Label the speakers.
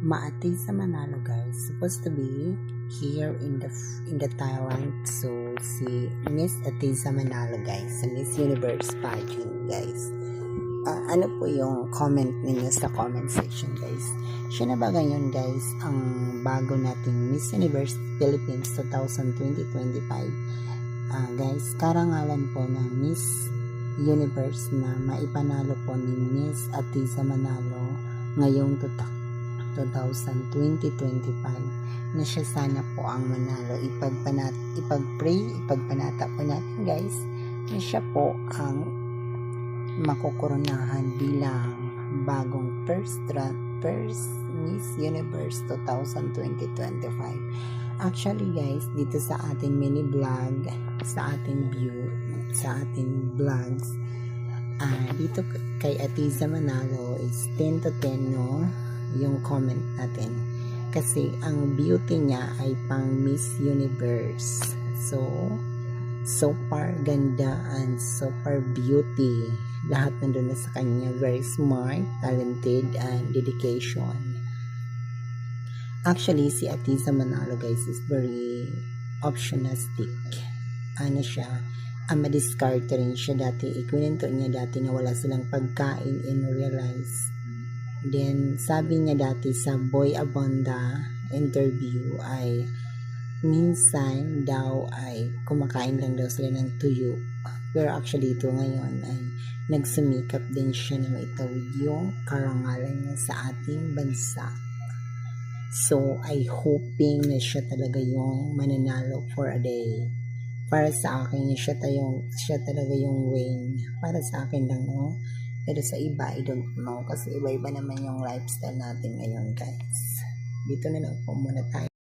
Speaker 1: Maatisa Manalo, guys, supposed to be here in the Thailand. So si Miss Atisa Manalo, guys, sa Miss Universe pageant, guys. Ano po yung comment ninyo sa comment section, guys? Siya na ba ngayon, guys, ang bago nating Miss Universe Philippines 2020-25? Guys, karangalan po ng Miss Universe na maipanalo po ni Miss Atisa Manalo ngayong 2020-25 na siya sana po ang manalo. Ipag-pray, ipagpanata po natin, guys, na siya po ang makukoronahan bilang bagong first Miss Universe 2020-25. Actually, guys, dito sa ating mini vlog, sa ating vlogs, dito kay Atisa Manalo is 10 to 10, no, yung comment natin. Kasi ang beauty niya ay pang Miss Universe. So far ganda and so far beauty. Lahat nandun na sa kanya. Very smart, talented, and dedication. Actually, si Atisa Manalo, guys, is very optionistic. Ano siya, ma-discard rin siya dati. Ikwento niya dati na wala silang pagkain in real life. Then, sabi niya dati sa Boy Abunda interview ay minsan daw ay kumakain lang daw sila ng tuyo. Pero actually ito ngayon ay nagsumikap din siya na maitawid yung karangalan niya sa ating bansa. So, I hoping na siya talaga yung mananalo for a day. Para sa akin, siya talaga yung win. Para sa akin lang, no? Pero sa iba, I don't know. Kasi iba-iba naman yung lifestyle natin ngayon, guys. Dito na lang po muna tayo.